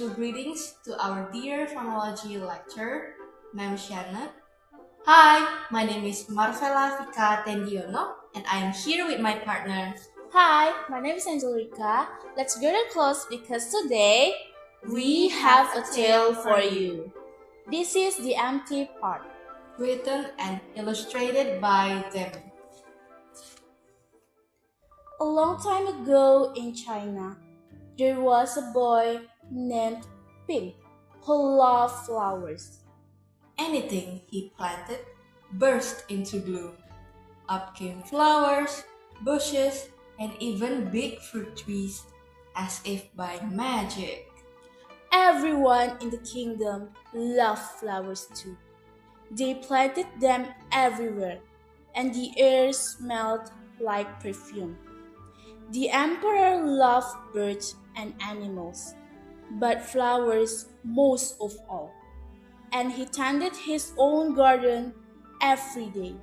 special greetings to our dear phonology lecturer, Ma'am Shanna. Hi, my name is Marvella Vica Tendiono, and I am here with my partner. Hi, my name is Enjel Rika. Let's get close because today we have a tale for you. This is the empty part. Written and illustrated by Demi. A long time ago in China, there was a boy named Pink who loved flowers. Anything he planted burst into bloom. Up came flowers, bushes, and even big fruit trees, as if by magic. Everyone in the kingdom loved flowers too. They planted them everywhere, and the air smelled like perfume. The emperor loved birds and animals, but flowers most of all, and he tended his own garden every day.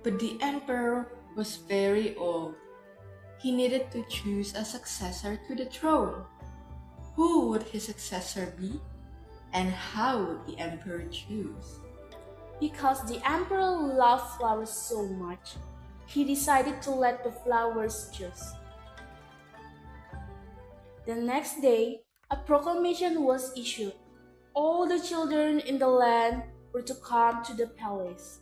But the emperor was very old. He needed to choose a successor to the throne. Who would his successor be? And how would the emperor choose? Because the emperor loved flowers so much, he decided to let the flowers choose. The next day, a proclamation was issued. All the children in the land were to come to the palace.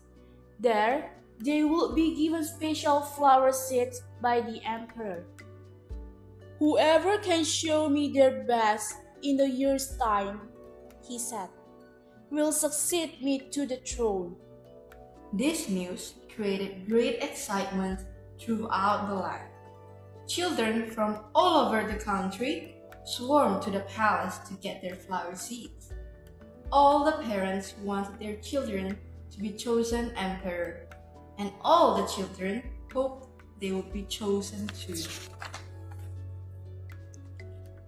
There, they would be given special flower seeds by the emperor. Whoever can show me their best in a year's time, he said, will succeed me to the throne. This news created great excitement throughout the land. Children from all over the country swarmed to the palace to get their flower seeds. All the parents wanted their children to be chosen emperor, and all the children hoped they would be chosen too.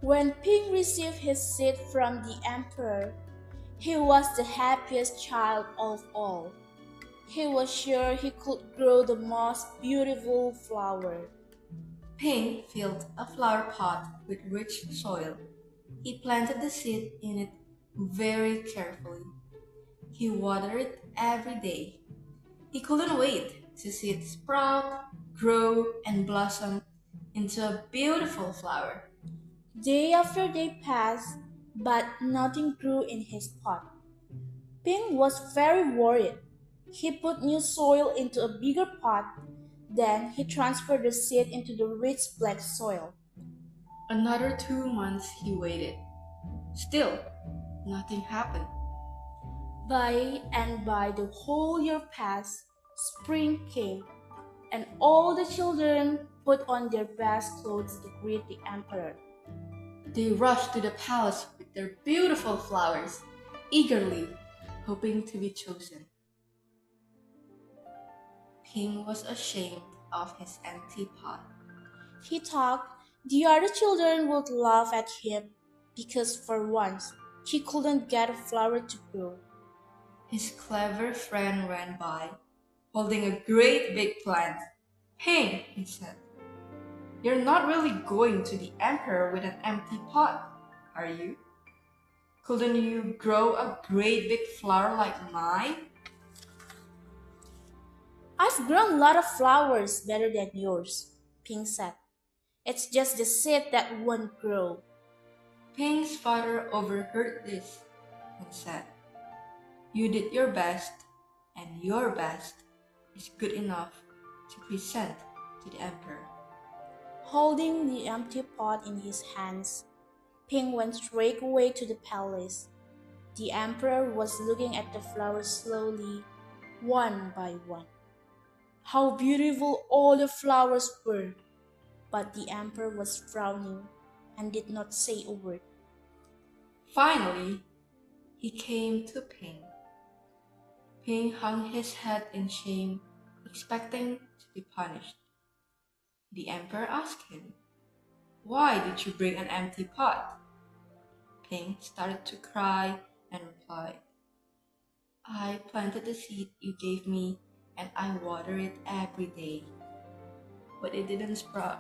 When Ping received his seed from the emperor, he was the happiest child of all. He was sure he could grow the most beautiful flower. Ping filled a flower pot with rich soil. He planted the seed in it very carefully. He watered it every day. He couldn't wait to see it sprout, grow, and blossom into a beautiful flower. Day after day passed, but nothing grew in his pot. Ping was very worried. He put new soil into a bigger pot. Then he transferred the seed into the rich black soil. Another 2 months he waited. Still, nothing happened. By and by the whole year passed, spring came, and all the children put on their best clothes to greet the emperor. They rushed to the palace with their beautiful flowers, eagerly hoping to be chosen. Ping was ashamed of his empty pot. He thought the other children would laugh at him because for once he couldn't get a flower to grow. His clever friend ran by, holding a great big plant. Ping, he said, you're not really going to the emperor with an empty pot, are you? Couldn't you grow a great big flower like mine? I've grown a lot of flowers better than yours, Ping said. It's just the seed that won't grow. Ping's father overheard this and said, you did your best, and your best is good enough to present to the emperor. Holding the empty pot in his hands, Ping went straight away to the palace. The emperor was looking at the flowers slowly, one by one. How beautiful all the flowers were! But the emperor was frowning and did not say a word. Finally, he came to Ping. Ping hung his head in shame, expecting to be punished. The emperor asked him, why did you bring an empty pot? Ping started to cry and replied, I planted the seed you gave me and I water it every day. But it didn't sprout.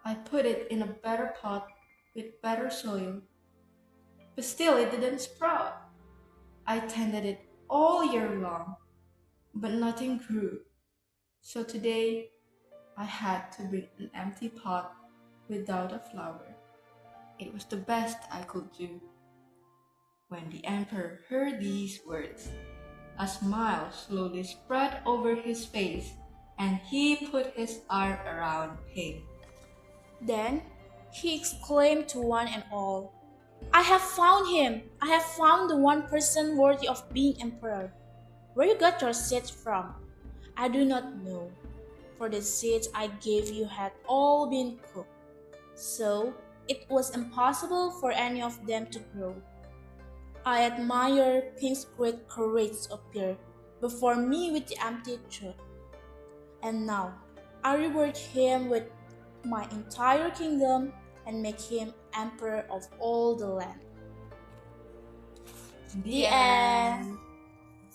I put it in a better pot with better soil, but still it didn't sprout. I tended it all year long, but nothing grew. So today, I had to bring an empty pot without a flower. It was the best I could do. When the emperor heard these words, a smile slowly spread over his face, and he put his arm around Ping. Then he exclaimed to one and all, I have found him! I have found the one person worthy of being emperor. Where you got your seeds from? I do not know, for the seeds I gave you had all been cooked, so it was impossible for any of them to grow. I admire Pink's great courage to appear before me with the empty truth, and now I reward him with my entire kingdom and make him emperor of all the land. The end.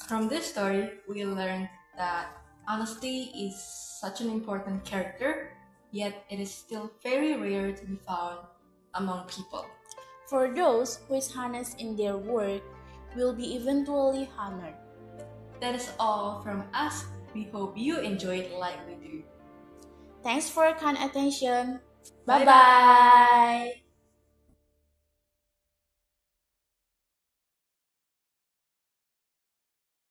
From this story, we learned that honesty is such an important character, yet it is still very rare to be found among people. For those who is honest in their work will be eventually honored. That is all from us. We hope you enjoyed like we do. Thanks for your kind attention. Bye-bye. Bye bye.